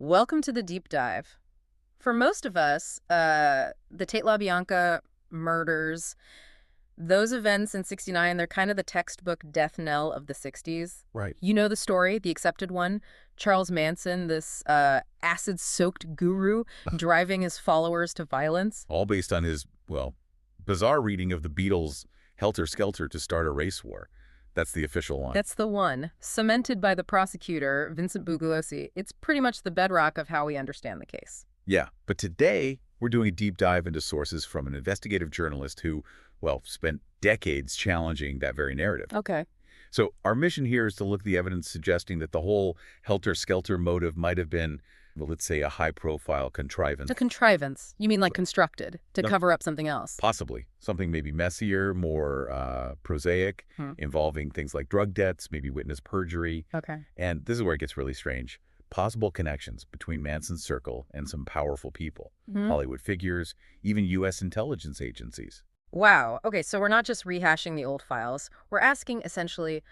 Welcome to the deep dive. For most of us, the Tate LaBianca murders, those events in '69, they're kind of the textbook death knell of the '60s. Right. You know the story, the accepted one. Charles Manson, this acid-soaked guru, driving his followers to violence. All based on his, well, bizarre reading of the Beatles' Helter Skelter to start a race war. That's the official one. That's the one. Cemented by the prosecutor, Vincent Bugliosi. It's pretty much the bedrock of how we understand the case. Yeah, but today we're doing a deep dive into sources from an investigative journalist who, well, spent decades challenging that very narrative. Okay. So our mission here is to look at the evidence suggesting that the whole Helter Skelter motive might have been, well, let's say a high-profile contrivance. A contrivance. You mean like constructed to No. cover up something else? Possibly. Something maybe messier, more prosaic, involving things like drug debts, maybe witness perjury. Okay. And this is where it gets really strange. Possible connections between Manson's circle and some powerful people, Hollywood figures, even U.S. intelligence agencies. Wow. Okay, so we're not just rehashing the old files. We're asking, essentially,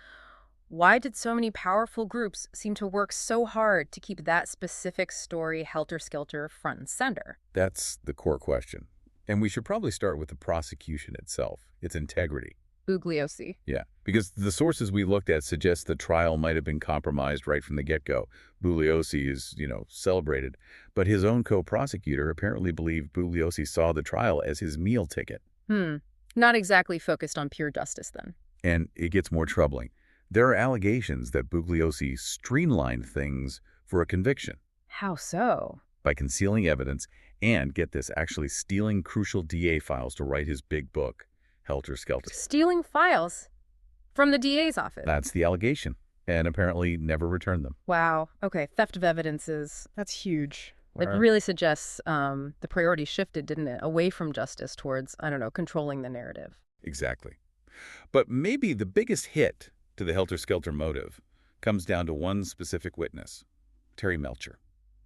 why did so many powerful groups seem to work so hard to keep that specific story helter-skelter front and center? That's the core question. And we should probably start with the prosecution itself, its integrity. Bugliosi. Yeah, because the sources we looked at suggest the trial might have been compromised right from the get-go. Bugliosi is, celebrated. But his own co-prosecutor apparently believed Bugliosi saw the trial as his meal ticket. Not exactly focused on pure justice, then. And it gets more troubling. There are allegations that Bugliosi streamlined things for a conviction How so? by concealing evidence and, get this, actually stealing crucial DA files to write his big book, Helter Skelter. Stealing files from the DA's office. That's the allegation, and apparently never returned them. Wow. Okay, theft of evidence that's huge. It really suggests the priority shifted, didn't it? Away from justice towards, I don't know, controlling the narrative. Exactly. But maybe the biggest hit to the Helter Skelter motive comes down to one specific witness, Terry Melcher.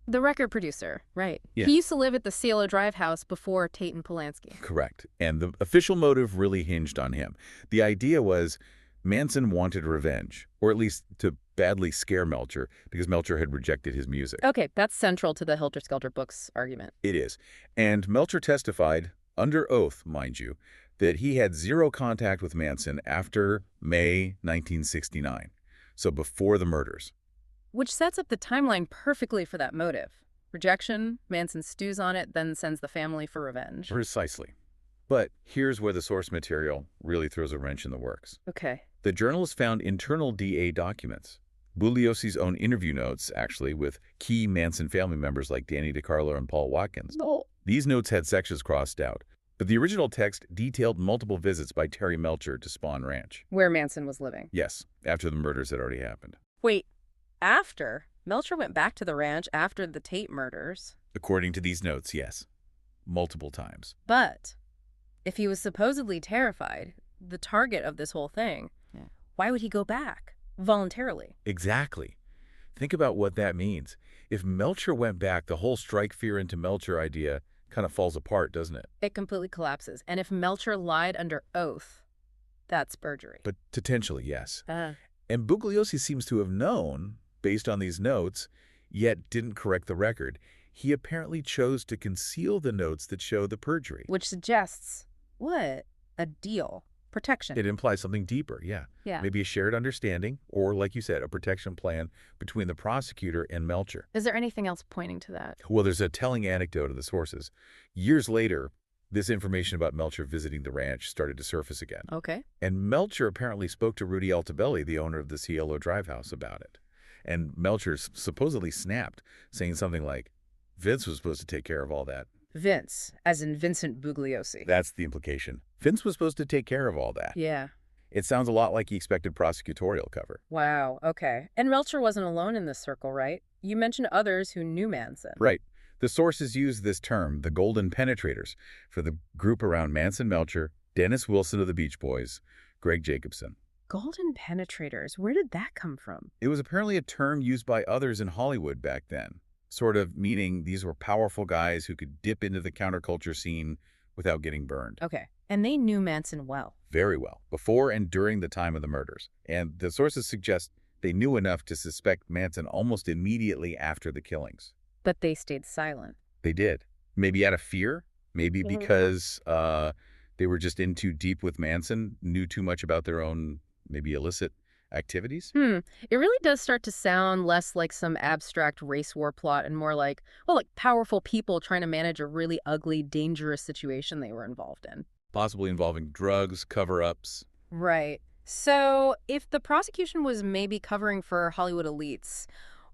The record producer, right. Yeah. He used to live at the Cielo Drive house before Tate and Polanski. Correct. And the official motive really hinged on him. The idea was Manson wanted revenge, or at least to badly scare Melcher, because Melcher had rejected his music. Okay, that's central to the Helter Skelter books argument. It is. And Melcher testified, under oath, mind you, that he had zero contact with Manson after May 1969, so before the murders. Which sets up the timeline perfectly for that motive. Rejection, Manson stews on it, then sends the family for revenge. Precisely. But here's where the source material really throws a wrench in the works. Okay. The journalist found internal DA documents. Bugliosi's own interview notes, actually, with key Manson family members like Danny DiCarlo and Paul Watkins. No. These notes had sections crossed out, but the original text detailed multiple visits by Terry Melcher to Spahn Ranch. Where Manson was living. Yes, after the murders had already happened. Wait, after? Melcher went back to the ranch after the Tate murders. According to these notes, yes. Multiple times. But if he was supposedly terrified, the target of this whole thing, why would he go back? Voluntarily. Exactly. Think about what that means. If Melcher went back, the whole strike fear into Melcher idea kind of falls apart, doesn't it? It completely collapses. And if Melcher lied under oath, that's perjury. But potentially, yes. And Bugliosi seems to have known, based on these notes, yet didn't correct the record. He apparently chose to conceal the notes that show the perjury. Which suggests, what? A deal. Protection. It implies something deeper, yeah. Maybe a shared understanding, or, like you said, a protection plan between the prosecutor and Melcher. Is there anything else pointing to that? Well, there's a telling anecdote of the sources. Years later, this information about Melcher visiting the ranch started to surface again. Okay. And Melcher apparently spoke to Rudy Altobelli, the owner of the Cielo Drive house, about it. And Melcher supposedly snapped, saying something like, Vince was supposed to take care of all that. Vince, as in Vincent Bugliosi. That's the implication. Vince was supposed to take care of all that. Yeah. It sounds a lot like he expected prosecutorial cover. Wow, okay. And Melcher wasn't alone in this circle, right? You mentioned others who knew Manson. Right. The sources use this term, the Golden Penetrators, for the group around Manson Melcher, Dennis Wilson of the Beach Boys, Greg Jacobson. Golden penetrators, where did that come from? It was apparently a term used by others in Hollywood back then, sort of meaning these were powerful guys who could dip into the counterculture scene without getting burned. Okay. And they knew Manson well. Very well, before and during the time of the murders. And the sources suggest they knew enough to suspect Manson almost immediately after the killings. But they stayed silent. They did. Maybe out of fear, maybe Mhm. because they were just in too deep with Manson, knew too much about their own maybe illicit activities. It really does start to sound less like some abstract race war plot and more like, well, like powerful people trying to manage a really ugly, dangerous situation they were involved in. Possibly involving drugs, cover-ups. Right. So, if the prosecution was maybe covering for Hollywood elites,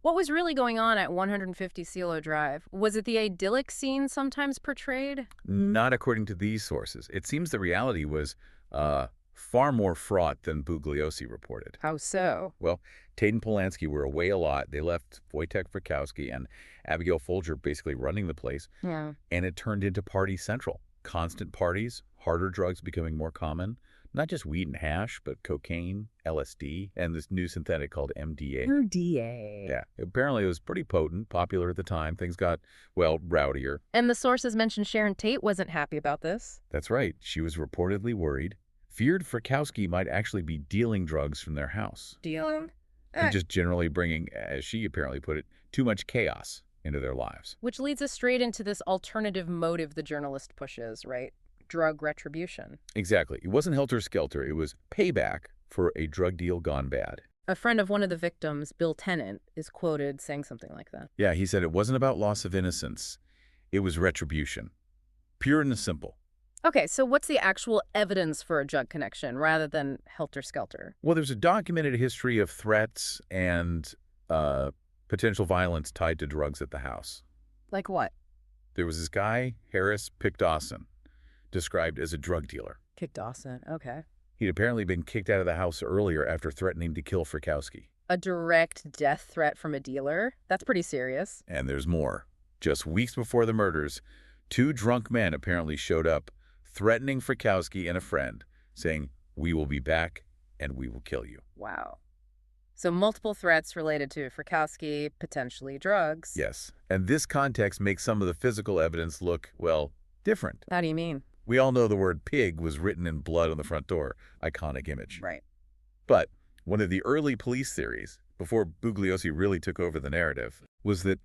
what was really going on at 150 CeeLo Drive? Was it the idyllic scene sometimes portrayed? Not according to these sources. It seems the reality was far more fraught than Bugliosi reported. How so? Well, Tate and Polanski were away a lot. They left Wojtek Frykowski and Abigail Folger basically running the place, Yeah. and it turned into party central. Constant parties, harder drugs becoming more common. Not just weed and hash, but cocaine, LSD, and this new synthetic called MDA. DA. Yeah, apparently it was pretty potent, popular at the time. Things got, well, rowdier. And the sources mentioned Sharon Tate wasn't happy about this. That's right. She was reportedly worried, feared Frykowski might actually be dealing drugs from their house Dealing? and just generally bringing, as she apparently put it, too much chaos into their lives. Which leads us straight into this alternative motive the journalist pushes, right? Drug retribution. Exactly. It wasn't helter-skelter. It was payback for a drug deal gone bad. A friend of one of the victims, Bill Tennant, is quoted saying something like that. Yeah, he said it wasn't about loss of innocence. It was retribution. Pure and simple. Okay, so what's the actual evidence for a drug connection rather than helter-skelter? Well, there's a documented history of threats and potential violence tied to drugs at the house. Like what? There was this guy, Harris Pick Dawson, described as a drug dealer. Kick Dawson, okay. He'd apparently been kicked out of the house earlier after threatening to kill Frykowski. A direct death threat from a dealer? That's pretty serious. And there's more. Just weeks before the murders, two drunk men apparently showed up, threatening Frykowski and a friend, saying, "We will be back and we will kill you." Wow. So multiple threats related to Frykowski, potentially drugs. Yes. And this context makes some of the physical evidence look, well, different. How do you mean? We all know the word pig was written in blood on the front door. Iconic image. Right. But one of the early police theories, before Bugliosi really took over the narrative, was that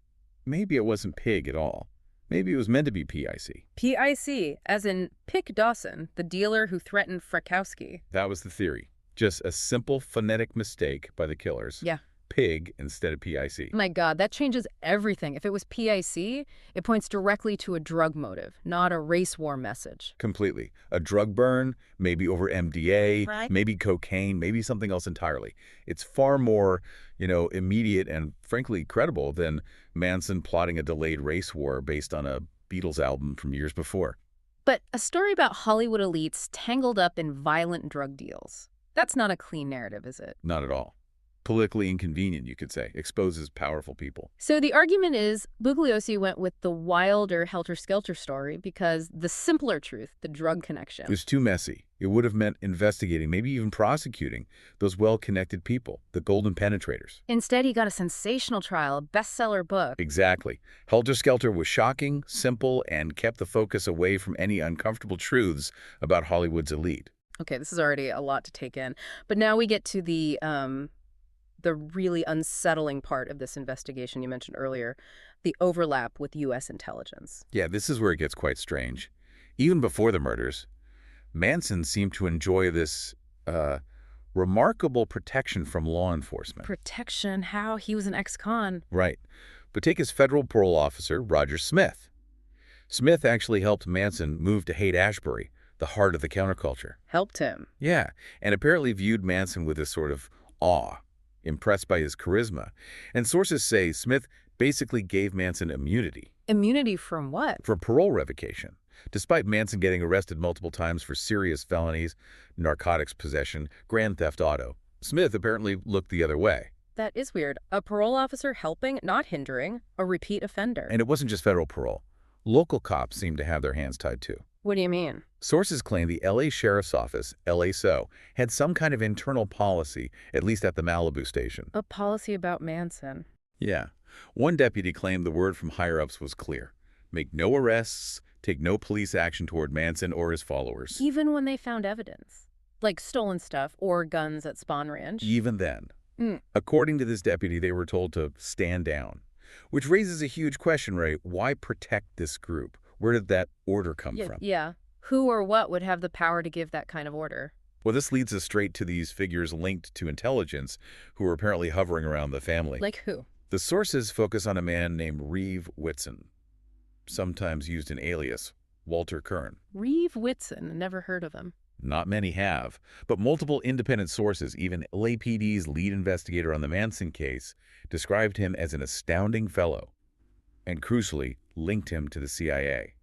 maybe it wasn't pig at all. Maybe it was meant to be PIC. PIC, as in Pick Dawson, the dealer who threatened Frykowski. That was the theory. Just a simple phonetic mistake by the killers. Yeah. Pig instead of PIC. My God, that changes everything. If it was PIC, it points directly to a drug motive, not a race war message. Completely. A drug burn, maybe over MDA, Right. maybe cocaine, maybe something else entirely. It's far more, immediate and frankly credible than Manson plotting a delayed race war based on a Beatles album from years before. But a story about Hollywood elites tangled up in violent drug deals. That's not a clean narrative, is it? Not at all. Politically inconvenient, you could say. Exposes powerful people. So the argument is Bugliosi went with the wilder helter-skelter story because the simpler truth, the drug connection. It was too messy. It would have meant investigating, maybe even prosecuting, those well-connected people, the golden penetrators. Instead, he got a sensational trial, a bestseller book. Exactly. Helter Skelter was shocking, simple, and kept the focus away from any uncomfortable truths about Hollywood's elite. Okay, this is already a lot to take in. But now we get to the really unsettling part of this investigation you mentioned earlier, the overlap with U.S. intelligence. Yeah, this is where it gets quite strange. Even before the murders, Manson seemed to enjoy this remarkable protection from law enforcement. Protection? How? He was an ex-con. Right. But take his federal parole officer, Roger Smith. Smith actually helped Manson move to Haight-Ashbury, the heart of the counterculture. Helped him. Yeah, and apparently viewed Manson with a sort of awe, impressed by his charisma. And sources say Smith basically gave Manson immunity. Immunity from what? For parole revocation. Despite Manson getting arrested multiple times for serious felonies, narcotics possession, grand theft auto, Smith apparently looked the other way. That is weird. A parole officer helping, not hindering, a repeat offender. And it wasn't just federal parole. Local cops seemed to have their hands tied too. What do you mean? Sources claim the LA Sheriff's Office, LASO, had some kind of internal policy, at least at the Malibu station. A policy about Manson. Yeah. One deputy claimed the word from higher-ups was clear. Make no arrests, take no police action toward Manson or his followers. Even when they found evidence. Like stolen stuff or guns at Spawn Ranch. Even then. According to this deputy, they were told to stand down. Which raises a huge question, Ray. Why protect this group? Where did that order come Yeah, from? yeah. Who or what would have the power to give that kind of order? Well, this leads us straight to these figures linked to intelligence who are apparently hovering around the family. Like who? The sources focus on a man named Reeve Whitson, sometimes used an alias, Walter Kern. Reeve Whitson. Never heard of him. Not many have, but multiple independent sources, even LAPD's lead investigator on the Manson case, described him as an astounding fellow and, crucially, linked him to the CIA.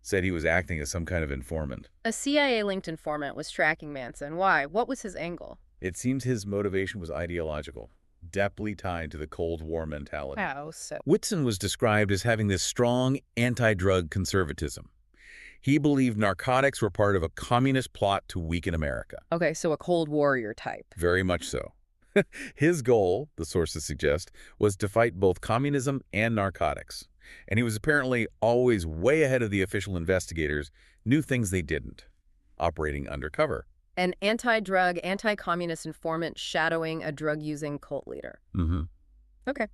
Said he was acting as some kind of informant. A CIA-linked informant was tracking Manson. Why? What was his angle? It seems his motivation was ideological, deeply tied to the Cold War mentality. How so? Whitson was described as having this strong anti-drug conservatism. He believed narcotics were part of a communist plot to weaken America. Okay, so a Cold Warrior type. Very much so. His goal, the sources suggest, was to fight both communism and narcotics. And he was apparently always way ahead of the official investigators, knew things they didn't, operating undercover. An anti-drug, anti-communist informant shadowing a drug-using cult leader. Mm-hmm. Okay.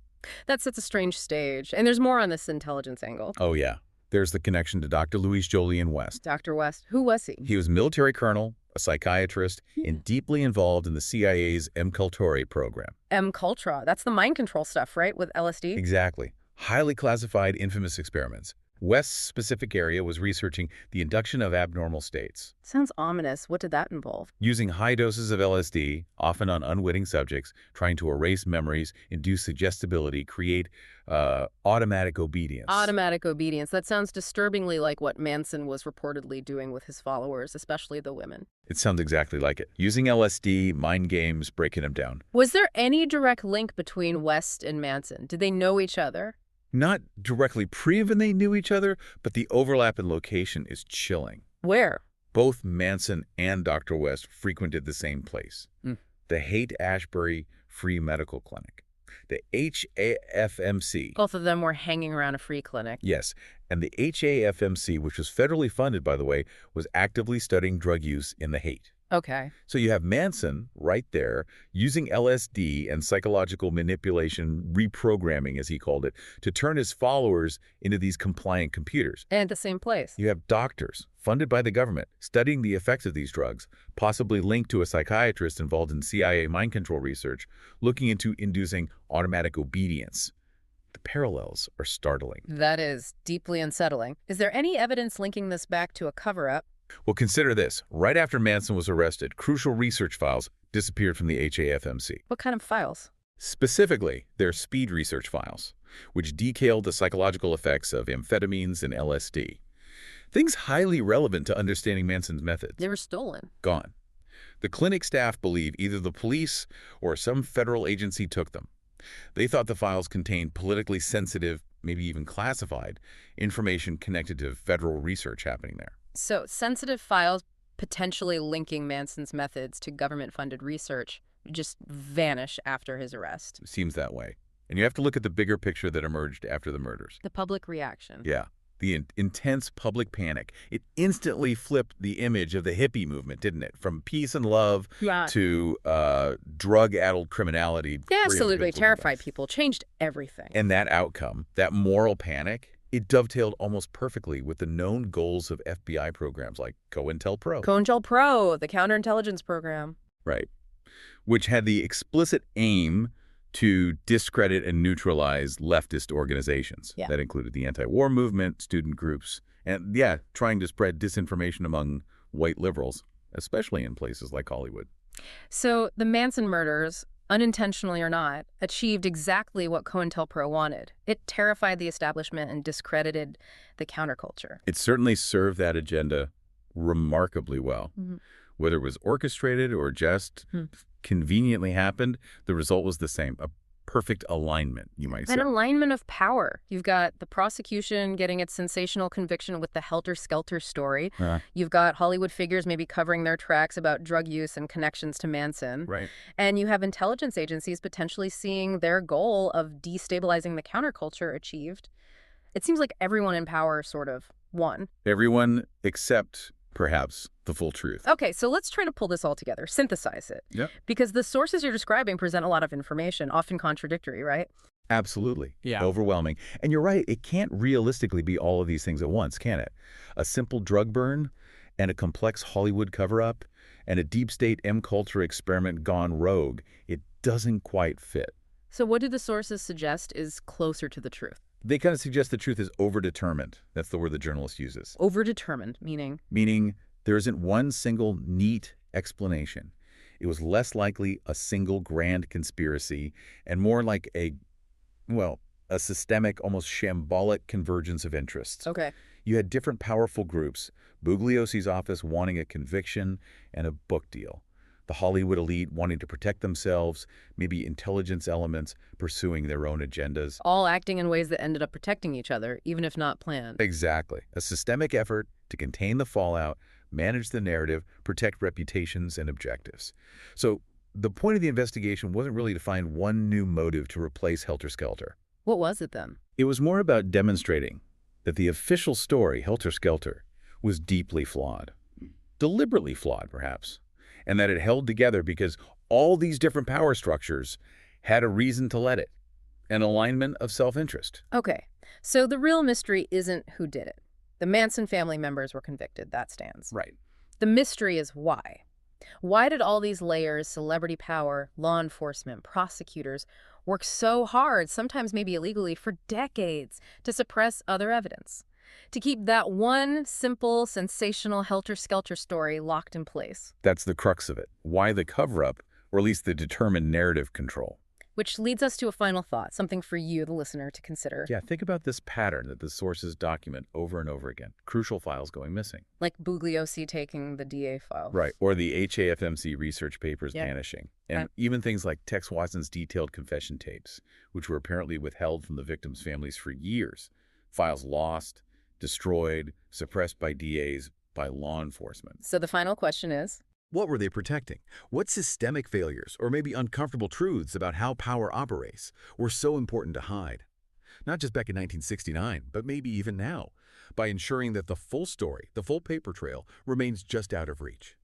That sets a strange stage. And there's more on this intelligence angle. Oh, yeah. There's the connection to Dr. Louis Jolien West. Dr. West, who was he? He was a military colonel, a psychiatrist, and deeply involved in the CIA's M-Cultore program. M-Cultra. That's the mind control stuff, right? With LSD? Exactly. Highly classified, infamous experiments. West's specific area was researching the induction of abnormal states. Sounds ominous. What did that involve? Using high doses of LSD, often on unwitting subjects, trying to erase memories, induce suggestibility, create automatic obedience. Automatic obedience. That sounds disturbingly like what Manson was reportedly doing with his followers, especially the women. It sounds exactly like it. Using LSD, mind games, breaking them down. Was there any direct link between West and Manson? Did they know each other? Not directly proven they knew each other, but the overlap in location is chilling. Where? Both Manson and Dr. West frequented the same place, the Haight-Ashbury Free Medical Clinic, the HAFMC. Both of them were hanging around a free clinic. Yes, and the HAFMC, which was federally funded, by the way, was actively studying drug use in the Haight. Okay. So you have Manson right there using LSD and psychological manipulation, reprogramming, as he called it, to turn his followers into these compliant computers. And the same place. You have doctors funded by the government studying the effects of these drugs, possibly linked to a psychiatrist involved in CIA mind control research, looking into inducing automatic obedience. The parallels are startling. That is deeply unsettling. Is there any evidence linking this back to a cover-up? Well, consider this. Right after Manson was arrested, crucial research files disappeared from the HAFMC. What kind of files? Specifically, their speed research files, which detailed the psychological effects of amphetamines and LSD. Things highly relevant to understanding Manson's methods. They were stolen. Gone. The clinic staff believe either the police or some federal agency took them. They thought the files contained politically sensitive, maybe even classified, information connected to federal research happening there. So, sensitive files potentially linking Manson's methods to government-funded research just vanish after his arrest. Seems that way. And you have to look at the bigger picture that emerged after the murders. The public reaction. Yeah. The intense public panic. It instantly flipped the image of the hippie movement, didn't it? From peace and love to drug-addled criminality. Yeah, absolutely. Terrified people. Changed everything. And that outcome, that moral panic, it dovetailed almost perfectly with the known goals of FBI programs like COINTELPRO. COINTELPRO, the counterintelligence program. Right. Which had the explicit aim to discredit and neutralize leftist organizations. Yeah. That included the anti-war movement, student groups, and, trying to spread disinformation among white liberals, especially in places like Hollywood. So the Manson murders, unintentionally or not, achieved exactly what COINTELPRO wanted. It terrified the establishment and discredited the counterculture. It certainly served that agenda remarkably well. Whether it was orchestrated or just conveniently happened, the result was the same. A perfect alignment, you might say. An alignment of power. You've got the prosecution getting its sensational conviction with the helter-skelter story. You've got Hollywood figures maybe covering their tracks about drug use and connections to Manson. Right. And you have intelligence agencies potentially seeing their goal of destabilizing the counterculture achieved. It seems like everyone in power sort of won. Everyone except, perhaps, the full truth. Okay, so let's try to pull this all together, synthesize it. Yep. Because the sources you're describing present a lot of information, often contradictory, right? Absolutely. Yeah. Overwhelming. And you're right, it can't realistically be all of these things at once, can it? A simple drug burn and a complex Hollywood cover-up and a deep state M-culture experiment gone rogue, it doesn't quite fit. So what do the sources suggest is closer to the truth? They kind of suggest the truth is overdetermined. That's the word the journalist uses. Overdetermined, meaning? Meaning there isn't one single neat explanation. It was less likely a single grand conspiracy and more like well, a systemic, almost shambolic convergence of interests. Okay. You had different powerful groups, Bugliosi's office wanting a conviction and a book deal, the Hollywood elite wanting to protect themselves, maybe intelligence elements pursuing their own agendas. All acting in ways that ended up protecting each other, even if not planned. Exactly. A systemic effort to contain the fallout, manage the narrative, protect reputations and objectives. So the point of the investigation wasn't really to find one new motive to replace Helter Skelter. What was it then? It was more about demonstrating that the official story, Helter Skelter, was deeply flawed. Deliberately flawed, perhaps. And that it held together because all these different power structures had a reason to let it. An alignment of self-interest. Okay, so the real mystery isn't who did it. The Manson family members were convicted, that stands. Right. The mystery is why. Why did all these layers, celebrity power, law enforcement, prosecutors, work so hard, sometimes maybe illegally, for decades to suppress other evidence? To keep that one simple, sensational helter-skelter story locked in place. That's the crux of it. Why the cover-up, or at least the determined narrative control? Which leads us to a final thought, something for you, the listener, to consider. Yeah, think about this pattern that the sources document over and over again. Crucial files going missing. Like Bugliosi taking the DA file. Right, or the HAFMC research papers Yeah. vanishing. And even things like Tex Watson's detailed confession tapes, which were apparently withheld from the victims' families for years. Files lost, destroyed, suppressed by DAs, by law enforcement. So the final question is, What were they protecting? What systemic failures, or maybe uncomfortable truths about how power operates, were so important to hide? Not just back in 1969, but maybe even now, by ensuring that the full story, the full paper trail, remains just out of reach.